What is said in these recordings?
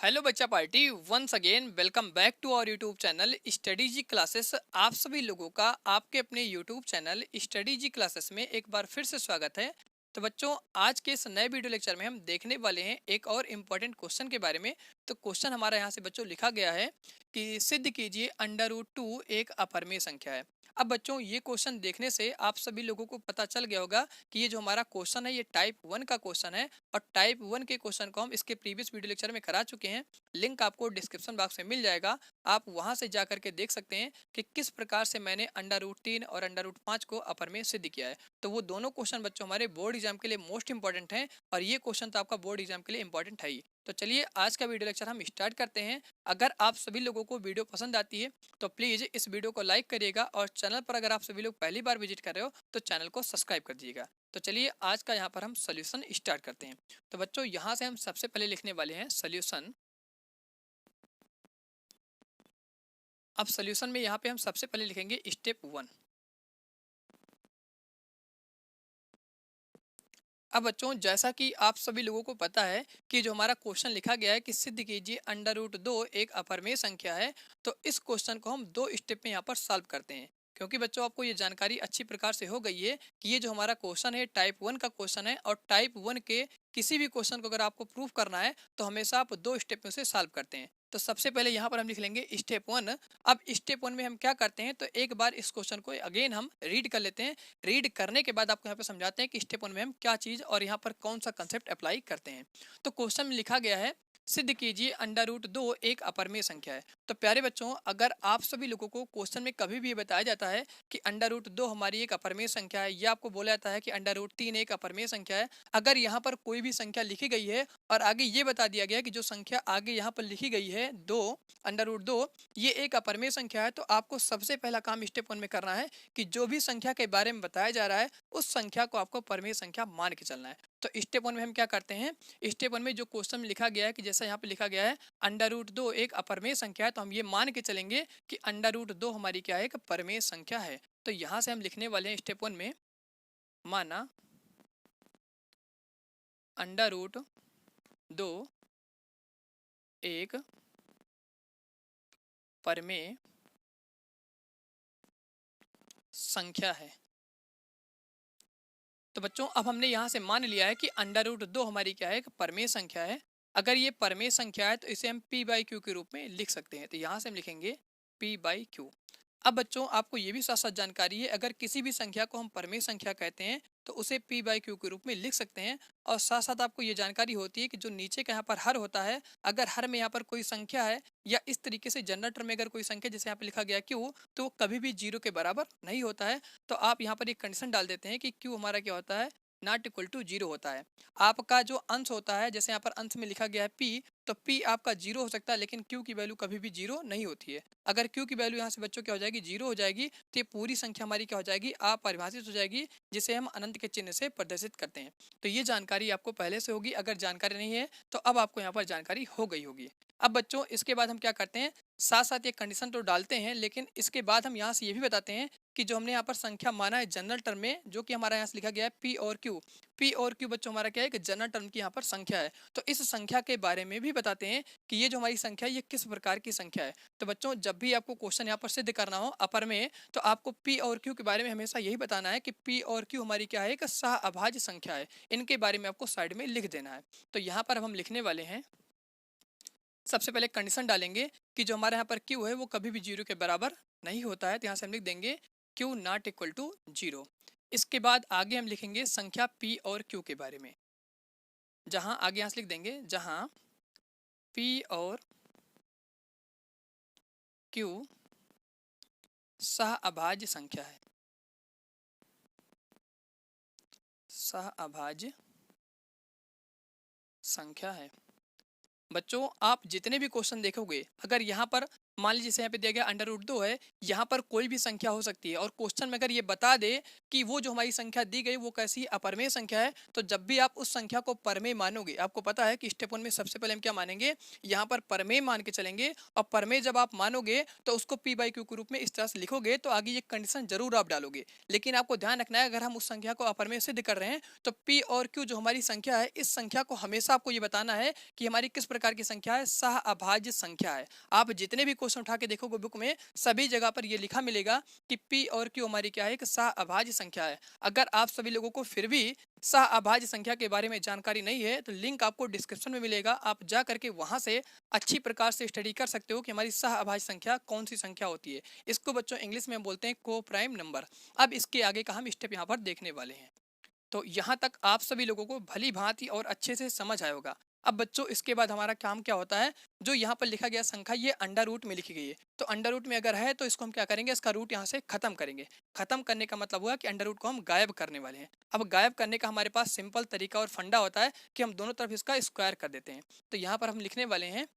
Hello बच्चा party once again welcome back to our YouTube channel study G classes. आप सभी लोगों का आपके अपने YouTube channel study G classes में एक बार फिर से स्वागत है। तो बच्चों, आज के इस नए वीडियो लेक्चर में हम देखने वाले हैं एक और इम्पोर्टेंट क्वेश्चन के बारे में। तो क्वेश्चन हमारा यहाँ से बच्चों लिखा गया है कि सिद्ध कीजिए √2 एक अपरिमेय संख्या है। अब बच्चों, ये क्वेश्चन देखने से आप सभी लोगों को पता चल गया होगा कि ये जो हमारा क्वेश्चन है ये टाइप 1 का क्वेश्चन है। और टाइप 1 के क्वेश्चन को हम इसके प्रीवियस वीडियो लेक्चर में करा चुके हैं। लिंक आपको डिस्क्रिप्शन बॉक्स में मिल जाएगा, आप वहां से जा करके देख सकते हैं कि किस प्रकार से मैंने √3 और √5 को अपर में सिद्ध किया है। तो वो दोनों क्वेश्चन बच्चों हमारे बोर्ड एग्जाम के लिए मोस्ट इंपॉर्टेंट हैं, और ये क्वेश्चन तो आपका बोर्ड एग्जाम के लिए इंपॉर्टेंट है ही। तो चलिए आज का वीडियो लेक्चर हम स्टार्ट करते हैं। अगर आप सभी लोगों को वीडियो पसंद आती है तो प्लीज़ इस वीडियो को लाइक करिएगा, और चैनल पर अगर आप सभी लोग पहली बार विजिट कर रहे हो तो चैनल को सब्सक्राइब कर दीजिएगा। तो चलिए आज का यहाँ पर हम सोल्यूशन स्टार्ट करते हैं। तो बच्चों, यहाँ से हम सबसे पहले लिखने वाले हैं सोल्यूशन। अब सोल्यूशन में यहाँ पे हम सबसे पहले लिखेंगे स्टेप 1। अब बच्चों, जैसा कि आप सभी लोगों को पता है कि जो हमारा क्वेश्चन लिखा गया है कि सिद्ध कीजिए √2 एक अपरिमेय संख्या है, तो इस क्वेश्चन को हम दो स्टेप में यहाँ पर सॉल्व करते हैं। क्योंकि बच्चों, आपको ये जानकारी अच्छी प्रकार से हो गई है कि ये जो हमारा क्वेश्चन है टाइप 1 का क्वेश्चन है, और टाइप 1 के किसी भी क्वेश्चन को अगर आपको प्रूफ करना है तो हमेशा आप दो स्टेप में से सॉल्व करते हैं। तो सबसे पहले यहाँ पर हम लिख लेंगे स्टेप 1। अब स्टेप 1 में हम क्या करते हैं, तो एक बार इस क्वेश्चन को अगेन हम रीड कर लेते हैं। रीड करने के बाद आपको यहाँ पे समझाते हैं कि स्टेप 1 में हम क्या चीज और यहाँ पर कौन सा कंसेप्ट अप्लाई करते हैं। तो क्वेश्चन में लिखा गया है सिद्ध कीजिए √2 एक अपरिमेय संख्या है। तो प्यारे बच्चों, अगर आप सभी लोगों को क्वेश्चन में कभी भी ये बताया जाता है कि √2 हमारी एक अपरिमेय संख्या है, या आपको बोला जाता है कि √3 एक अपरिमेय संख्या है, अगर यहाँ पर कोई भी संख्या लिखी गई है और आगे ये बता दिया गया है कि जो संख्या आगे यहाँ पर लिखी गई है 2 √2 ये एक अपरिमेय संख्या है, तो आपको सबसे पहला काम स्टेप 1 में करना है कि जो भी संख्या के बारे में बताया जा रहा है उस संख्या को आपको परिमेय संख्या मान के चलना है। तो स्टेप 1 में हम क्या करते हैं, स्टेप 1 में जो क्वेश्चन में लिखा गया है कि जैसा यहाँ पे लिखा गया है √2 एक अपरिमेय संख्या है, तो हम ये मान के चलेंगे कि √2 हमारी क्या है, एक परिमेय संख्या है। तो यहाँ से हम लिखने वाले हैं स्टेप 1 में, माना √2 एक परिमेय संख्या है। तो बच्चों, अब हमने यहाँ से मान लिया है कि √2 हमारी क्या है, एक परिमेय संख्या है। अगर ये परिमेय संख्या है तो इसे हम p/q के रूप में लिख सकते हैं। तो यहाँ से हम लिखेंगे p/q। अब बच्चों, आपको ये भी साथ साथ जानकारी है, अगर किसी भी संख्या को हम परिमेय संख्या कहते हैं तो उसे p/q के रूप में लिख सकते हैं। और साथ साथ आपको ये जानकारी होती है कि जो नीचे का यहाँ पर हर होता है, अगर हर में यहाँ पर कोई संख्या है, या इस तरीके से जनरल टर्म में अगर कोई संख्या जैसे यहाँ पे लिखा गया q, तो वो कभी भी 0 के बराबर नहीं होता है। तो आप यहाँ पर एक कंडीशन डाल देते हैं कि q हमारा क्या होता है, नॉट इक्वल टू 0 होता है। आपका जो अंश होता है, जैसे यहाँ पर अंश में लिखा गया है p, तो p आपका 0 हो सकता है, लेकिन q की वैल्यू कभी भी 0 नहीं होती है। अगर q की वैल्यू यहाँ से बच्चों क्या हो जाएगी, 0 हो जाएगी, तो ये पूरी संख्या हमारी क्या हो जाएगी, अपरिभाषित हो जाएगी, जिसे हम अनंत के चिन्ह से प्रदर्शित करते हैं। तो ये जानकारी आपको पहले से होगी, अगर जानकारी नहीं है तो अब आपको यहाँ पर जानकारी हो गई होगी। अब बच्चों, इसके बाद हम क्या करते हैं, साथ साथ ये कंडीशन तो डालते हैं, लेकिन इसके बाद हम यहाँ से ये भी बताते हैं कि जो हमने यहाँ पर संख्या माना है जनरल टर्म में, जो कि हमारा यहाँ से लिखा गया है p और q बच्चों हमारा क्या है कि जनरल टर्म की यहाँ पर संख्या है। तो इस संख्या के बारे में भी बताते हैं कि ये जो हमारी संख्या है ये किस प्रकार की संख्या है। तो बच्चों, जब भी आपको क्वेश्चन यहाँ पर सिद्ध करना हो अपर में, तो आपको p और q के बारे में हमेशा यही बताना है कि p और q हमारी क्या है, एक सह-अभाज्य संख्या है। इनके बारे में आपको साइड में लिख देना है। तो यहाँ पर हम लिखने वाले हैं, सबसे पहले कंडीशन डालेंगे कि जो हमारे यहाँ पर q है वो कभी भी 0 के बराबर नहीं होता है। तो यहाँ से हम लिख देंगे q नॉट इक्वल टू 0। इसके बाद आगे हम लिखेंगे संख्या p और q के बारे में, जहां आगे यहाँ से लिख देंगे जहां p और q सह-अभाज्य संख्या है, सह-अभाज्य संख्या है। बच्चों, आप जितने भी क्वेश्चन देखोगे, अगर यहाँ पर मान लीजिए जैसे यहाँ पे दिया गया अंडर रूट 2 है, यहाँ पर कोई भी संख्या हो सकती है और क्वेश्चन में अगर ये बता दे कि वो जो हमारी संख्या दी गई वो कैसी अपरमेय संख्या है, तो जब भी आप उस संख्या को परमेय मानोगे, आपको पता है कि स्टेप 1 में सबसे पहले हम क्या मानेंगे, यहाँ पर परमेय मान के चलेंगे। और परमेय जब आप मानोगे तो उसको पी बाई क्यू के रूप में इस तरह से लिखोगे, तो आगे ये कंडीशन जरूर आप डालोगे। लेकिन आपको ध्यान रखना है, अगर हम उस संख्या को अपरमेय सिद्ध कर रहे हैं तो पी और क्यू जो हमारी संख्या है, इस संख्या को हमेशा आपको ये बताना है कि हमारी किस प्रकार की संख्या है, सह अभाज्य संख्या है। आप जितने भी क्वेश्चन उठा के देखोगे बुक में, सभी जगह पर ये लिखा मिलेगा कि पी और क्यू हमारी क्या है, एक सह अभाज्य संख्या है। अगर आप सभी लोगों को फिर भी सह अभाज्य संख्या के बारे में जानकारी नहीं है, तो लिंक आपको डिस्क्रिप्शन में मिलेगा, आप जा करके वहां से अच्छी प्रकार से स्टडी कर सकते हो कि हमारी सह अभाज्य संख्या कौन सी संख्या होती है। इसको बच्चों इंग्लिश में बोलते हैं को प्राइम नंबर। अब इसके आगे का हम स्टेप यहाँ पर देखने वाले हैं। तो यहाँ तक आप सभी लोगों को भली भांति और अच्छे से समझ आया होगा। अब बच्चों इसके बाद हमारा काम क्या होता है, जो यहाँ पर लिखा गया संख्या ये अंडर रूट में लिखी गई है, तो अंडर रूट में अगर है तो इसको हम क्या करेंगे, इसका रूट यहाँ से खत्म करेंगे। खत्म करने का मतलब हुआ कि अंडर रूट को हम गायब करने वाले हैं। अब गायब करने का हमारे पास सिंपल तरीका और फंडा होता है कि हम दोनों तरफ इसका स्क्वायर कर देते हैं। तो यहाँ पर हम लिखने वाले हैं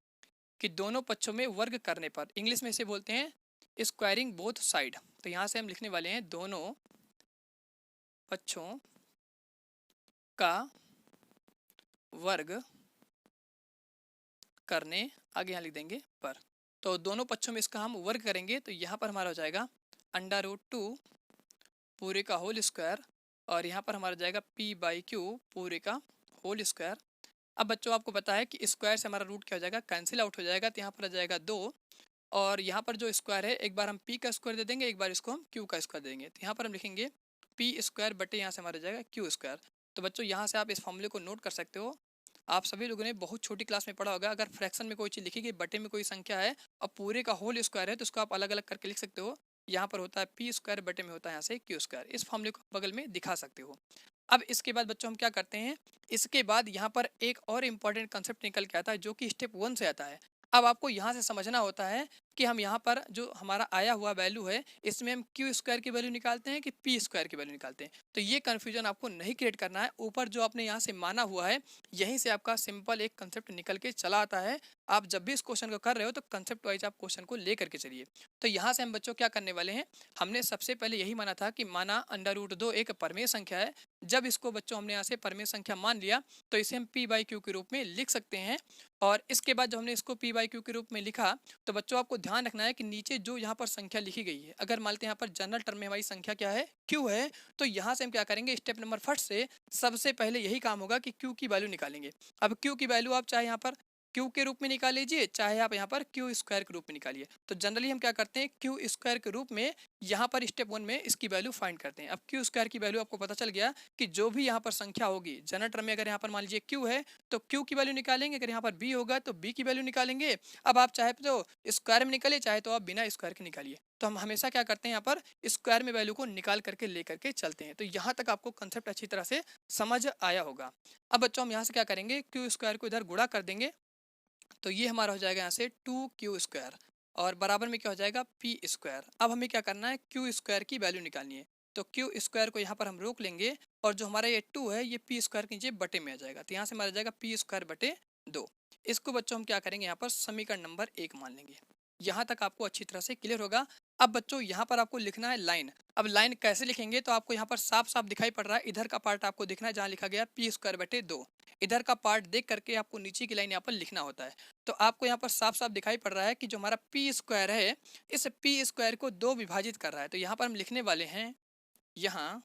कि दोनों पक्षों में वर्ग करने पर, इंग्लिश में इसे बोलते हैं स्क्वायरिंग बोथ साइड। तो यहाँ से हम लिखने वाले हैं दोनों पक्षों का वर्ग करने, आगे यहाँ लिख देंगे पर। तो दोनों पक्षों में इसका हम वर्ग करेंगे, तो यहाँ पर हमारा हो जाएगा अंडर रूट 2 पूरे का होल स्क्वायर, और यहाँ पर हमारा जाएगा पी बाई क्यू पूरे का होल स्क्वायर। अब बच्चों आपको पता है कि स्क्वायर से हमारा रूट क्या हो जाएगा, कैंसिल आउट हो जाएगा, तो यहाँ पर आ जाएगा 2। और यहाँ पर जो स्क्वायर है, एक बार हम पी का स्क्वायर दे देंगे, एक बार इसको हम क्यू का स्क्वायर दे देंगे। तो यहाँ पर हम लिखेंगे पी स्क्वायर बटे यहाँ से हमारा जाएगा क्यू स्क्वायर। तो बच्चों यहाँ से आप इस फॉर्मूले को नोट कर सकते हो। आप सभी लोगों ने बहुत छोटी क्लास में पढ़ा होगा, अगर फ्रैक्शन में कोई चीज़ लिखी गई, बटे में कोई संख्या है और पूरे का होल स्क्वायर है, तो उसको आप अलग अलग करके लिख सकते हो। यहाँ पर होता है पी स्क्वायर, बटे में होता है यहाँ से क्यू स्क्वायर। इस फॉर्मूले को बगल में दिखा सकते हो। अब इसके बाद बच्चों हम क्या करते हैं, इसके बाद यहाँ पर एक और इम्पॉर्टेंट कंसेप्ट निकल के आता है जो कि स्टेप 1 से आता है। अब आपको यहाँ से समझना होता है कि हम यहाँ पर जो हमारा आया हुआ वैल्यू है, इसमें हम क्यू स्क्वायर की वैल्यू निकालते हैं कि पी स्क्वायर की वैल्यू निकालते हैं। तो ये कन्फ्यूजन आपको नहीं क्रिएट करना है। ऊपर जो आपने यहाँ से माना हुआ है, यहीं से आपका सिंपल एक कंसेप्ट निकल के चला आता है। आप जब भी इस क्वेश्चन को कर रहे हो तो कंसेप्ट वाइज आप क्वेश्चन को लेकर के चलिए। तो यहाँ से हम बच्चों क्या करने वाले हैं, हमने सबसे पहले यही माना था कि माना अंडर रूट 2 एक परमेय संख्या है। जब इसको बच्चों हमने यहाँ से परमेय संख्या मान लिया, तो इसे हम पी बाई क्यू के रूप में लिख सकते हैं। और इसके बाद जब हमने इसको पी बाई क्यू के रूप में लिखा, तो बच्चों आपको ध्यान रखना है कि नीचे जो यहाँ पर संख्या लिखी गई है, अगर मान लेते हैं यहाँ पर जनरल टर्म में हमारी संख्या क्या है, क्यू है, तो यहाँ से हम क्या करेंगे, स्टेप नंबर फर्स्ट से सबसे पहले यही काम होगा कि क्यू की वैल्यू निकालेंगे। अब क्यू की वैल्यू आप चाहे यहाँ पर क्यू के रूप में निकाल लीजिए, चाहे आप यहाँ पर क्यू स्क्वायर के रूप में निकालिए। तो जनरली हम क्या करते हैं, क्यू स्क्वायर के रूप में यहाँ पर स्टेप 1 में इसकी वैल्यू फाइंड करते हैं। अब क्यू स्क्वायर की वैल्यू आपको पता चल गया कि जो भी यहाँ पर संख्या होगी जनरल टर्म में, अगर यहाँ पर मान लीजिए क्यू है तो क्यू की वैल्यू निकालेंगे, अगर यहाँ पर बी होगा तो बी की वैल्यू निकालेंगे। अब आप चाहे तो स्क्वायर में निकालिए, चाहे तो आप बिना स्क्वायर के निकालिए। तो हम हमेशा क्या करते हैं, यहाँ पर स्क्वायर में वैल्यू को निकाल करके लेकर के चलते हैं। तो यहाँ तक आपको कंसेप्ट अच्छी तरह से समझ आया होगा। अब बच्चों हम यहाँ से क्या करेंगे, क्यू स्क्वायर को इधर गुणा कर देंगे, तो ये हमारा हो जाएगा यहाँ से 2q स्क्वायर, और बराबर में क्या हो जाएगा पी स्क्वायर। अब हमें क्या करना है, क्यू स्क्वायर की वैल्यू निकालनी है। तो क्यू स्क्वायर को यहाँ पर हम रोक लेंगे, और जो हमारा ये 2 है ये पी स्क्वायर के नीचे बटे में आ जाएगा। तो यहाँ से हमारा जाएगा पी स्क्वायर बटे 2। इसको बच्चों हम क्या करेंगे, यहाँ पर समीकरण नंबर 1 मान लेंगे। यहाँ तक आपको अच्छी तरह से क्लियर होगा। अब बच्चों यहाँ पर आपको लिखना है लाइन। अब लाइन कैसे लिखेंगे, तो आपको यहाँ पर साफ साफ दिखाई पड़ रहा है, इधर का पार्ट आपको दिखना है जहाँ लिखा गया पी स्क्वायर बटे 2। इधर का पार्ट देख करके आपको नीचे की लाइन यहाँ पर लिखना होता है। तो आपको यहाँ पर साफ साफ दिखाई पड़ रहा है कि जो हमारा पी स्क्वायर है, इस पी स्क्वायर को 2 विभाजित कर रहा है। तो यहाँ पर हम लिखने वाले हैं, यहाँ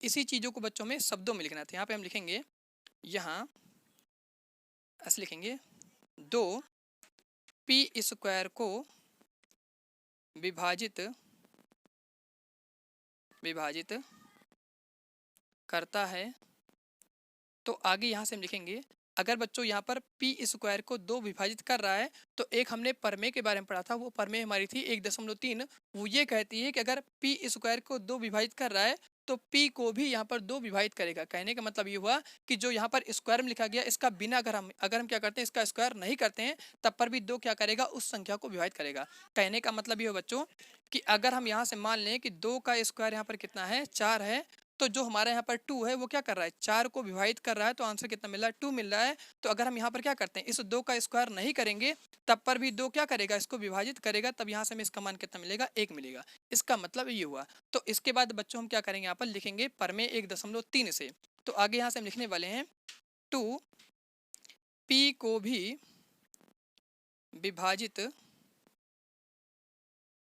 इसी चीज़ों को बच्चों में शब्दों में लिखना था। यहाँ पे हम लिखेंगे, यहाँ ऐसे लिखेंगे, 2 पी स्क्वायर को विभाजित करता है। तो आगे यहाँ से हम लिखेंगे, अगर बच्चों यहाँ पर पी स्क्वायर को 2 विभाजित कर रहा है, तो एक हमने परमेय के बारे में पढ़ा था, वो परमेय हमारी थी 1.3। वो ये कहती है कि अगर पी स्क्वायर को 2 विभाजित कर रहा है तो पी को भी यहाँ पर 2 विभाजित करेगा। कहने का मतलब ये हुआ कि जो यहाँ पर स्क्वायर में लिखा गया, इसका बिना अगर हम क्या करते हैं, इसका स्क्वायर नहीं करते हैं, तब पर भी 2 क्या करेगा, उस संख्या को विभाजित करेगा। कहने का मतलब ये हो बच्चों कि अगर हम यहाँ से मान लें कि 2 का स्क्वायर यहाँ पर कितना है, 4 है, तो जो हमारा यहाँ पर 2 है वो क्या कर रहा है, 4 को विभाजित कर रहा है, तो आंसर कितना मिल रहा है, 2 मिल रहा है। तो अगर हम यहाँ पर क्या करते हैं, इस 2 का स्क्वायर नहीं करेंगे तब पर भी 2 क्या करेगा, इसको विभाजित करेगा, तब यहाँ से हमें इसका मान कितना मिलेगा, 1 मिलेगा। इसका मतलब ये हुआ। तो इसके बाद बच्चों हम क्या करेंगे, यहाँ पर लिखेंगे परमेय 1.3 से। तो आगे यहाँ से हम लिखने वाले हैं 2 p को भी विभाजित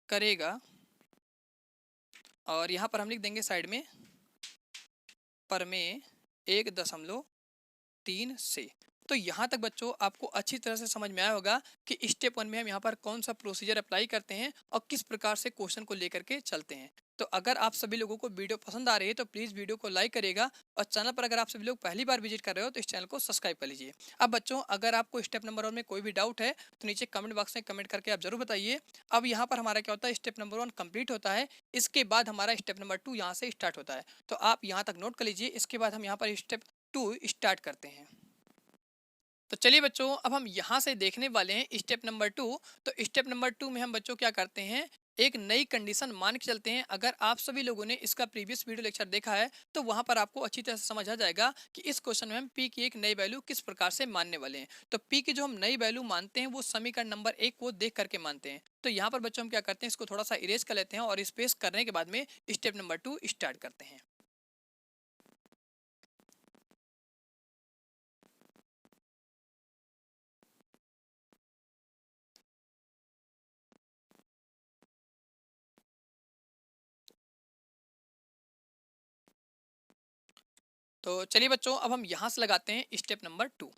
करेगा, और यहाँ पर हम लिख देंगे साइड में परमेय 1.3 से। तो यहाँ तक बच्चों आपको अच्छी तरह से समझ में आया होगा कि स्टेप 1 में हम यहाँ पर कौन सा प्रोसीजर अप्लाई करते हैं और किस प्रकार से क्वेश्चन को लेकर के चलते हैं। तो अगर आप सभी लोगों को वीडियो पसंद आ रही है तो प्लीज़ वीडियो को लाइक करिएगा, और चैनल पर अगर आप सभी लोग पहली बार विजिट कर रहे हो तो इस चैनल को सब्सक्राइब कर लीजिए। अब बच्चों अगर आपको स्टेप नंबर 1 में कोई भी डाउट है तो नीचे कमेंट बॉक्स में कमेंट करके आप जरूर बताइए। अब यहाँ पर हमारा क्या होता है, स्टेप नंबर 1 कंप्लीट होता है, इसके बाद हमारा स्टेप नंबर 2 यहाँ से स्टार्ट होता है। तो आप यहाँ तक नोट कर लीजिए, इसके बाद हम यहाँ पर स्टेप 2 स्टार्ट करते हैं। तो चलिए बच्चों अब हम यहाँ से देखने वाले हैं स्टेप नंबर 2। तो स्टेप नंबर 2 में हम बच्चों क्या करते हैं, एक नई कंडीशन मान के चलते हैं। अगर आप सभी लोगों ने इसका प्रीवियस वीडियो लेक्चर देखा है तो वहां पर आपको अच्छी तरह से समझ आ जाएगा कि इस क्वेश्चन में हम पी की एक नई वैल्यू किस प्रकार से मानने वाले हैं। तो पी की जो हम नई वैल्यू मानते हैं वो समीकरण नंबर 1 को देख करके मानते हैं। तो यहाँ पर बच्चों हम क्या करते हैं, इसको थोड़ा सा इरेज कर लेते हैं और स्पेस करने के बाद में स्टेप नंबर 2 स्टार्ट करते हैं। तो चलिए बच्चों अब हम यहाँ से लगाते हैं स्टेप नंबर 2।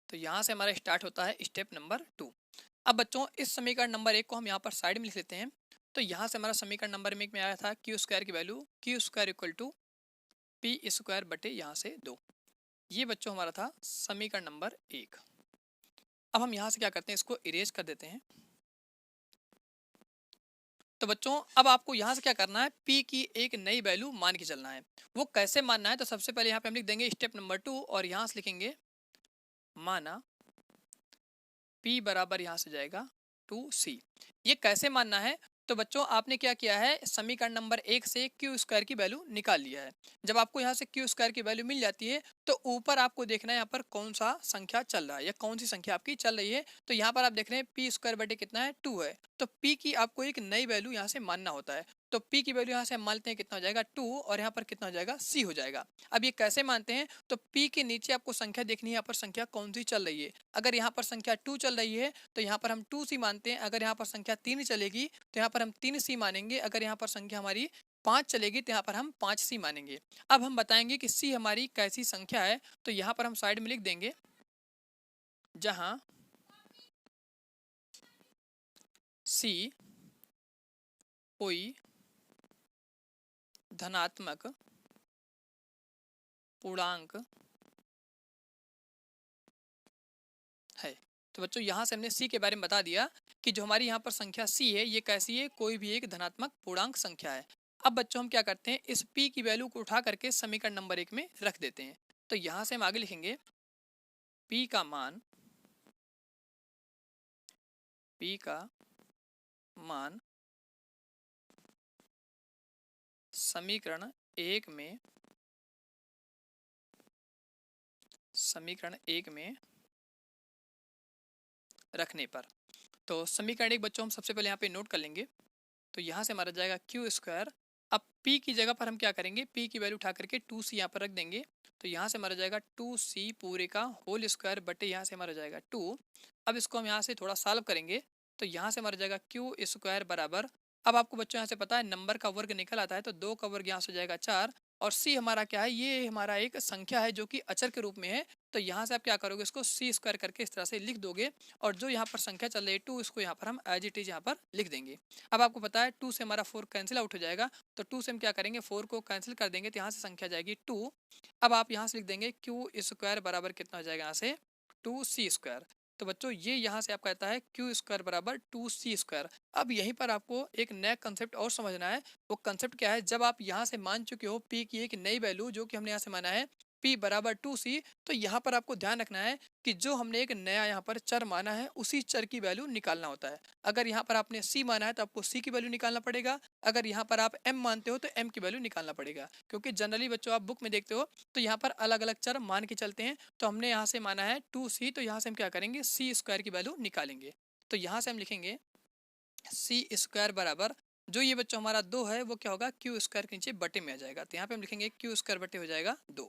तो यहाँ से हमारा स्टार्ट होता है स्टेप नंबर 2। अब बच्चों इस समीकरण नंबर 1 को हम यहाँ पर साइड में लिख लेते हैं। तो यहाँ से हमारा समीकरण नंबर 1 में आया था क्यू स्क्वायर की value q square equal to p square बटे यहाँ से 2। ये बच्चों हमारा था समीकरण नंबर 1। अब हम यहाँ से क्या करते हैं, इसको इरेज कर देते हैं। तो बच्चों अब आपको यहाँ से क्या करना है, P की एक नई वैल्यू मान के चलना है। वो कैसे मानना है, तो सबसे पहले यहाँ पे हम लिख देंगे स्टेप नंबर 2 और यहाँ से लिखेंगे माना P बराबर यहाँ से जाएगा 2C। ये कैसे मानना है, तो बच्चों आपने क्या किया है, समीकरण नंबर 1 से क्यू स्क्वायर की वैल्यू निकाल लिया है। जब आपको यहाँ से क्यू स्क्वायर की वैल्यू मिल जाती है तो ऊपर आपको देखना है यहाँ पर कौन सा संख्या चल रहा है या कौन सी संख्या आपकी चल रही है। तो यहाँ पर आप देख रहे हैं पी स्क्वायर बटे कितना है, 2 है। तो पी की आपको एक नई वैल्यू यहाँ से मानना होता है। तो पी की वैल्यू यहाँ से हम मानते हैं कितना हो जाएगा 2, और यहाँ पर कितना हो जाएगा सी हो जाएगा। अब ये कैसे मानते हैं, तो पी के नीचे आपको संख्या देखनी है, यहाँ पर संख्या कौन सी चल रही है। अगर यहाँ पर संख्या 2 चल रही है तो यहाँ पर हम 2C मानते हैं। अगर यहाँ पर संख्या 3 चलेगी तो यहाँ पर हम 3C मानेंगे। अगर यहाँ पर संख्या हमारी 5 चलेगी तो यहाँ पर हम 5C मानेंगे। अब हम बताएंगे कि C हमारी कैसी संख्या है। तो यहाँ पर हम साइड में लिख देंगे जहाँ C कोई धनात्मक पूर्णांक है। तो बच्चों यहाँ से हमने सी के बारे में बता दिया कि जो हमारी यहाँ पर संख्या सी है ये कैसी है, कोई भी एक धनात्मक पूर्णांक संख्या है। अब बच्चों हम क्या करते हैं, इस पी की वैल्यू को उठा करके समीकरण नंबर 1 में रख देते हैं। तो यहाँ से हम आगे लिखेंगे पी का मान समीकरण 1 में रखने पर। तो समीकरण 1 बच्चों हम सबसे पहले यहाँ पे नोट कर लेंगे। तो यहाँ से हमारा जाएगा क्यू स्क्वायर। अब p की जगह पर हम क्या करेंगे, p की वैल्यू उठा करके 2c यहाँ पर रख देंगे। तो यहाँ से हमारा जाएगा 2c पूरे का होल स्क्वायर बटे यहाँ से हमारा जाएगा 2। अब इसको हम यहाँ से थोड़ा सॉल्व करेंगे। तो यहाँ से हमारा जाएगा क्यू स्क्वायर बराबर, अब आपको बच्चों यहाँ से पता है नंबर का वर्ग निकल आता है तो 2 का वर्ग यहाँ से जाएगा 4। और c हमारा क्या है, ये हमारा एक संख्या है जो कि अचर के रूप में है। तो यहाँ से आप क्या करोगे, इसको c स्क्वायर करके इस तरह से लिख दोगे, और जो यहाँ पर संख्या चल रही है 2 इसको यहाँ पर हम एज इट इज यहाँ पर लिख देंगे। अब आपको पता है 2 से हमारा 4 कैंसिल आउट हो जाएगा। तो 2 से हम क्या करेंगे, 4 को कैंसिल कर देंगे तो यहाँ से संख्या जाएगी 2। अब आप यहाँ से लिख देंगे क्यू स्क्वायर बराबर कितना हो जाएगा यहाँ से 2c स्क्वायर। तो बच्चों ये यहाँ से आपका आता है क्यू स्क्वायर बराबर 2c स्क्वायर। अब यहीं पर आपको एक नया कंसेप्ट और समझना है। वो कंसेप्ट क्या है, जब आप यहाँ से मान चुके हो p की एक नई वैल्यू जो कि हमने यहाँ से माना है p बराबर 2c। तो यहाँ पर आपको ध्यान रखना है कि जो हमने एक नया यहाँ पर चर माना है उसी चर की वैल्यू निकालना होता है। अगर यहाँ पर आपने c माना है तो आपको c की वैल्यू निकालना पड़ेगा, अगर यहाँ पर आप m मानते हो तो m की वैल्यू निकालना पड़ेगा। क्योंकि जनरली बच्चों आप बुक में देखते हो तो यहाँ पर अलग अलग चर मान के चलते हैं। तो हमने यहाँ से माना है 2c, तो यहाँ से हम क्या करेंगे c स्क्वायर की वैल्यू निकालेंगे। तो यहाँ से हम लिखेंगे सी स्क्वायर बराबर जो ये बच्चों हमारा 2 है वो क्या होगा क्यू स्क्वायर के नीचे बटे में आ जाएगा। तो यहाँ पे हम लिखेंगे क्यू स्क्वायर बटे हो जाएगा 2।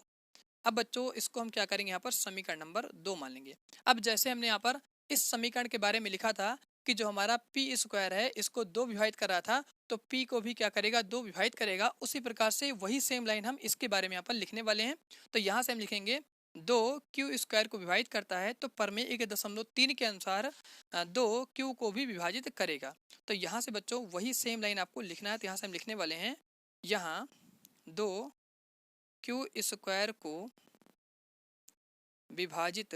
अब बच्चों इसको हम क्या करेंगे, यहाँ पर समीकरण नंबर 2 मान लेंगे। अब जैसे हमने यहाँ पर इस समीकरण के बारे में लिखा था कि जो हमारा पी स्क्वायर है इसको 2 विभाजित कर रहा था, तो पी को भी क्या करेगा 2 विभाजित करेगा। उसी प्रकार से वही सेम लाइन हम इसके बारे में यहाँ पर लिखने वाले हैं। तो यहाँ से हम लिखेंगे 2 क्यू स्क्वायर को विभाजित करता है तो परमेय 1.3 के अनुसार 2 क्यू को भी विभाजित करेगा। तो यहाँ से बच्चों वही सेम लाइन आपको लिखना है। तो यहाँ से हम लिखने वाले हैं यहाँ 2 क्यू स्क्वायर को विभाजित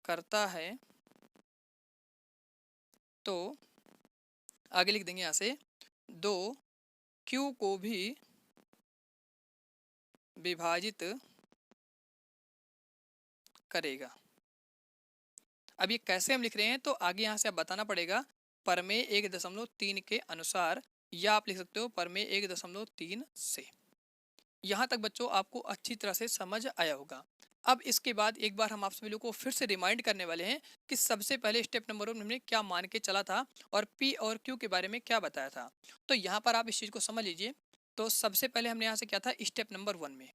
करता है, तो आगे लिख देंगे यहाँ से 2 क्यू को भी विभाजित करेगा। अब ये कैसे हम लिख रहे हैं तो आगे यहाँ से आप बताना पड़ेगा परमेय 1.3 के अनुसार, या आप लिख सकते हो परमेय 1.3 से। यहाँ तक बच्चों आपको अच्छी तरह से समझ आया होगा। अब इसके बाद एक बार हम आप सभी लोगों को फिर से रिमाइंड करने वाले हैं कि सबसे पहले स्टेप नंबर 1 में हमने क्या मान के चला था और पी और क्यू के बारे में क्या बताया था। तो यहाँ पर आप इस चीज़ को समझ लीजिए। तो सबसे पहले हमने यहाँ से क्या था स्टेप नंबर 1 में,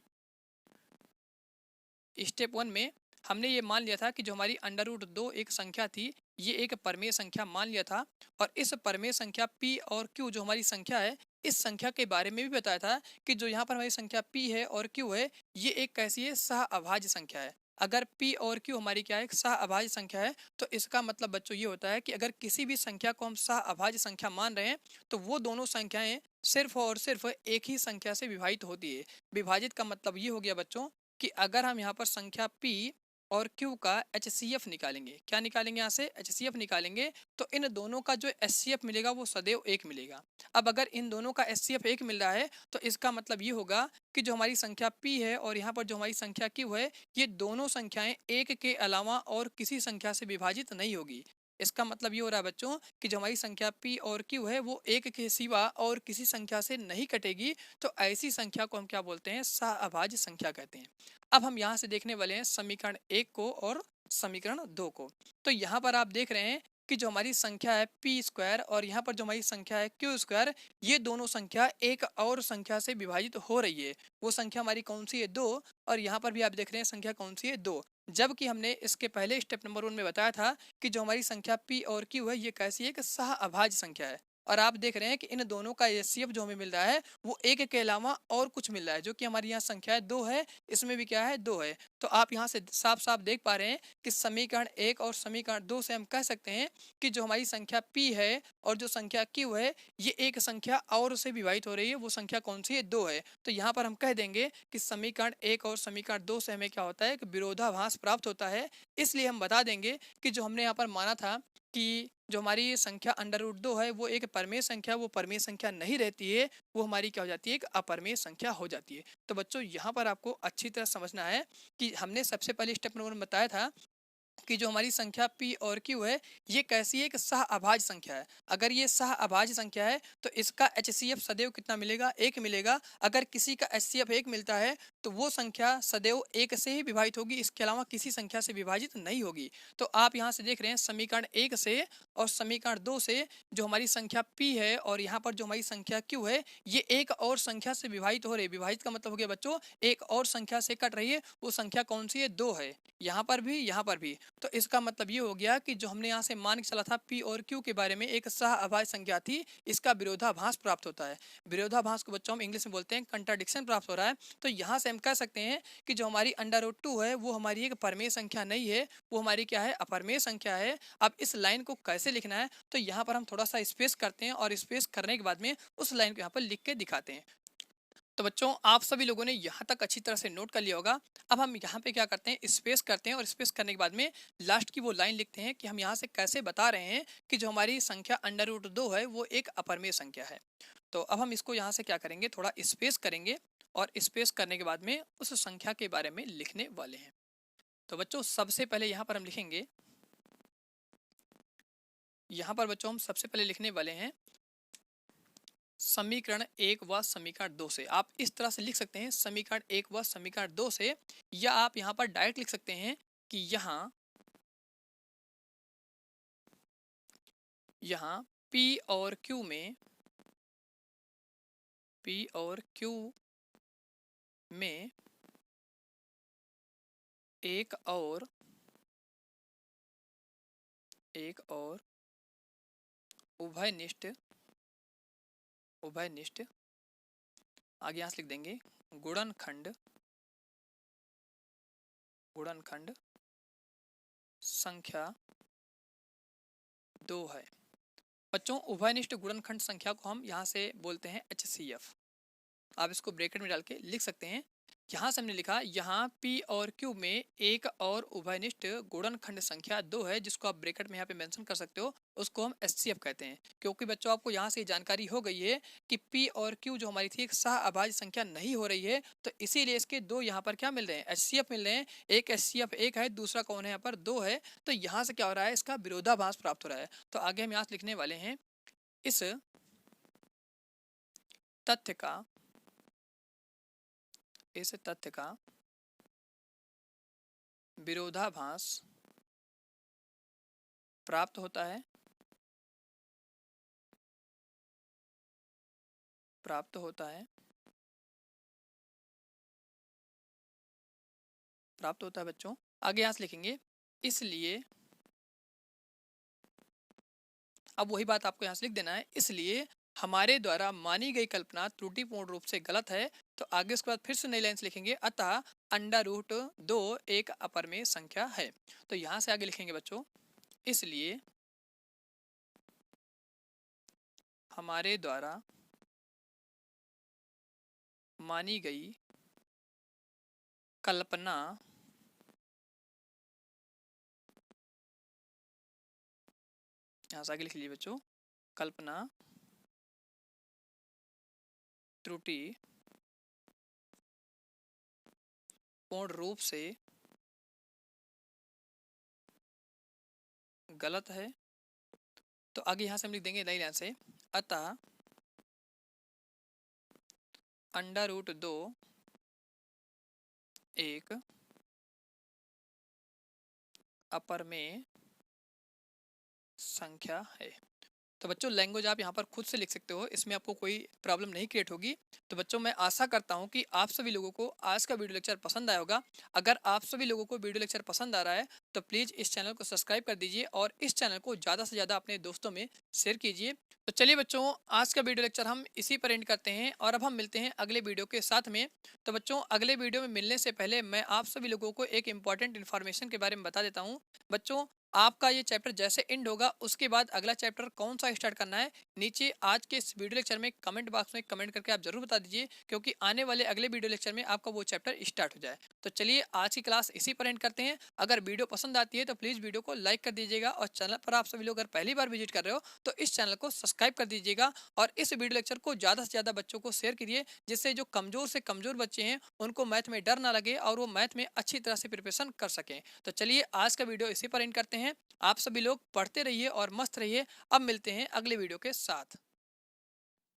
स्टेप 1 में हमने ये मान लिया था कि जो हमारी √2 एक संख्या थी ये एक परमेय संख्या मान लिया था। और इस परमेय संख्या p और q जो हमारी संख्या है इस संख्या के बारे में भी बताया था कि जो यहाँ पर हमारी संख्या p है और q है ये एक कैसी है सह अभाज्य संख्या है। अगर p और q हमारी क्या है एक सह अभाज्य संख्या है तो इसका मतलब बच्चों ये होता है कि अगर किसी भी संख्या को हम सह अभाज्य संख्या मान रहे हैं तो वो दोनों संख्याएं सिर्फ और सिर्फ एक ही संख्या से विभाजित होती है। विभाजित का मतलब ये हो गया बच्चों कि अगर हम यहाँ पर संख्या p और Q का HCF निकालेंगे, क्या निकालेंगे यहाँ से HCF निकालेंगे, तो इन दोनों का जो HCF मिलेगा वो सदैव 1 मिलेगा। अब अगर इन दोनों का HCF 1 मिल रहा है तो इसका मतलब ये होगा कि जो हमारी संख्या P है और यहाँ पर जो हमारी संख्या Q है ये दोनों संख्याएं एक के अलावा और किसी संख्या से विभाजित नहीं होगी। इसका मतलब ये हो रहा है बच्चों कि जो हमारी संख्या p और q है वो एक के सिवा और किसी संख्या से नहीं कटेगी। तो ऐसी संख्या को हम क्या बोलते हैं सहअभाज्य संख्या कहते हैं। अब हम यहाँ से देखने वाले हैं समीकरण 1 को और समीकरण 2 को। तो यहाँ पर आप देख रहे हैं कि जो हमारी संख्या है पी स्क्वायर और यहाँ पर जो हमारी संख्या है क्यू स्क्वायर ये दोनों संख्या एक और संख्या से विभाजित हो रही है। वो संख्या हमारी कौन सी है 2, और यहाँ पर भी आप देख रहे हैं संख्या कौन सी है 2। जबकि हमने इसके पहले स्टेप नंबर 1 में बताया था कि जो हमारी संख्या p और q है ये कैसी है एक सह अभाज्य संख्या है। और आप देख रहे हैं कि इन दोनों का HCF जो हमें मिल रहा है वो एक के अलावा और कुछ मिल रहा है, जो कि हमारी यहाँ संख्या 2 है इसमें भी क्या है 2 है। तो आप यहाँ से साफ साफ देख पा रहे हैं कि समीकरण 1 और समीकरण 2 से हम कह सकते हैं कि जो हमारी संख्या p है और जो संख्या q है ये एक संख्या और से विभाजित हो रही है, वो संख्या कौन सी है 2 है। तो यहाँ पर हम कह देंगे कि समीकरण 1 और समीकरण 2 से हमें क्या होता है कि विरोधाभास प्राप्त होता है। इसलिए हम बता देंगे कि जो हमने यहाँ पर माना था कि जो हमारी संख्या √2 है वो एक परमेय संख्या, वो परमेय संख्या नहीं रहती है, वो हमारी क्या हो जाती है एक अपरमेय संख्या हो जाती है। तो बच्चों यहाँ पर आपको अच्छी तरह समझना है कि हमने सबसे पहले स्टेप नंबर में बताया था कि जो हमारी संख्या p और q है ये कैसी है एक सह अभाज्य संख्या है। अगर ये सह अभाज्य संख्या है तो इसका HCF सदैव कितना मिलेगा 1 मिलेगा। अगर किसी का HCF 1 मिलता है तो वो संख्या सदैव 1 से ही विभाजित होगी, इसके अलावा किसी संख्या से विभाजित नहीं होगी। तो आप यहाँ से देख रहे हैं समीकरण 1 से और समीकरण 2 से जो हमारी संख्या p है और यहाँ पर जो हमारी संख्या q है ये एक और संख्या से विभाजित हो रही है। विभाजित का मतलब हो गया बच्चों एक और संख्या से कट रही है, वो संख्या कौन सी है 2 है, यहाँ पर भी यहाँ पर भी। तो इसका मतलब ये हो गया कि जो हमने यहाँ से मान के चला था p और q के बारे में एक सह अभाज्य संख्या थी, इसका विरोधाभास प्राप्त होता है। विरोधाभास को बच्चों हम इंग्लिश में बोलते हैं कंट्राडिक्शन प्राप्त हो रहा है। तो यहाँ से हम कह सकते हैं कि जो हमारी √2 है वो हमारी एक परमेय संख्या नहीं है, वो हमारी क्या है अपरमेय संख्या है। अब इस लाइन को कैसे लिखना है तो यहाँ पर हम थोड़ा सा स्पेस करते हैं और स्पेस करने के बाद में उस लाइन को यहाँ पर लिख के दिखाते हैं। तो बच्चों आप सभी लोगों ने यहाँ तक अच्छी तरह से नोट कर लिया होगा। अब हम यहाँ पे क्या करते हैं स्पेस करते हैं और स्पेस करने के बाद में लास्ट की वो लाइन लिखते हैं कि हम यहाँ से कैसे बता रहे हैं कि जो हमारी संख्या √2 है वो एक अपरमेय संख्या है। तो अब हम इसको यहाँ से क्या करेंगे, थोड़ा स्पेस करेंगे और स्पेस करने के बाद में उस संख्या के बारे में लिखने वाले हैं। तो बच्चों सबसे पहले यहाँ पर हम लिखेंगे, यहाँ पर बच्चों हम सबसे पहले लिखने वाले हैं समीकरण 1 व समीकरण 2 से। आप इस तरह से लिख सकते हैं समीकरण 1 व समीकरण 2 से, या आप यहाँ पर डायरेक्ट लिख सकते हैं कि यहाँ P और Q में एक और उभयनिष्ठ आगे यहाँ से लिख देंगे गुणनखंड संख्या 2 है। बच्चों उभयनिष्ठ गुणनखंड संख्या को हम यहाँ से बोलते हैं HCF। आप इसको ब्रैकेट में डाल के लिख सकते हैं। यहाँ से हमने लिखा यहाँ P और Q में एक और उभयनिष्ठ गुणनखंड संख्या 2 है, जिसको आप ब्रैकेट में यहाँ पे मेंशन कर सकते हो, उसको हम HCF कहते हैं। क्योंकि बच्चों आपको यहाँ से जानकारी हो गई है कि P और Q जो हमारी थी एक सह अभाज्य संख्या नहीं हो रही है, तो इसीलिए इसके दो यहाँ पर क्या मिल रहे हैं, HCF मिल रहे हैं। एक HCF 1 है, दूसरा कौन है यहाँ पर 2 है, तो यहाँ से क्या हो रहा है, इसका विरोधाभास प्राप्त हो रहा है। तो आगे हम यहाँ से लिखने वाले हैं इस तथ्य का विरोधाभास प्राप्त होता है बच्चों। आगे यहाँ से लिखेंगे इसलिए, अब वही बात आपको यहाँ से लिख देना है, इसलिए हमारे द्वारा मानी गई कल्पना त्रुटिपूर्ण रूप से गलत है। तो आगे उसके बाद फिर से नई लाइन से लिखेंगे अतः √2 एक अपरिमेय संख्या है। तो यहाँ से आगे लिखेंगे बच्चों इसलिए हमारे द्वारा मानी गई कल्पना यहाँ से आगे लिख लीजिए बच्चों, कल्पना त्रुटि पूर्ण रूप से गलत है। तो आगे यहाँ से हम लिख देंगे नई लाइन से अतः √2 एक अपरिमेय संख्या है। तो बच्चों लैंग्वेज आप यहाँ पर खुद से लिख सकते हो, इसमें आपको कोई प्रॉब्लम नहीं क्रिएट होगी। तो बच्चों मैं आशा करता हूँ कि आप सभी लोगों को आज का वीडियो लेक्चर पसंद आया होगा। अगर आप सभी लोगों को वीडियो लेक्चर पसंद आ रहा है तो प्लीज़ इस चैनल को सब्सक्राइब कर दीजिए और इस चैनल को ज़्यादा से ज़्यादा अपने दोस्तों में शेयर कीजिए। तो चलिए बच्चों आज का वीडियो लेक्चर हम इसी पर एंड करते हैं और अब हम मिलते हैं अगले वीडियो के साथ में। तो बच्चों अगले वीडियो में मिलने से पहले मैं आप सभी लोगों को एक इंपॉर्टेंट इन्फॉर्मेशन के बारे में बता देता हूँ। बच्चों आपका ये चैप्टर जैसे एंड होगा उसके बाद अगला चैप्टर कौन सा स्टार्ट करना है, नीचे आज के इस वीडियो लेक्चर में कमेंट बॉक्स में कमेंट करके आप जरूर बता दीजिए, क्योंकि आने वाले अगले वीडियो लेक्चर में आपका वो चैप्टर स्टार्ट हो जाए। तो चलिए आज की क्लास इसी पर एंड करते हैं। अगर वीडियो पसंद आती है तो प्लीज़ वीडियो को लाइक कर दीजिएगा और चैनल पर आप सभी लोग अगर पहली बार विजिट कर रहे हो तो इस चैनल को सब्सक्राइब कर दीजिएगा और इस वीडियो लेक्चर को ज़्यादा से ज़्यादा बच्चों को शेयर कीजिए, जिससे जो कमज़ोर से कमज़ोर बच्चे हैं उनको मैथ में डर ना लगे और वो मैथ में अच्छी तरह से प्रिपरेशन कर सकें। तो चलिए आज का वीडियो इसी पर एंड करते हैं। आप सभी लोग पढ़ते रहिए और मस्त रहिए। अब मिलते हैं अगले वीडियो के साथ।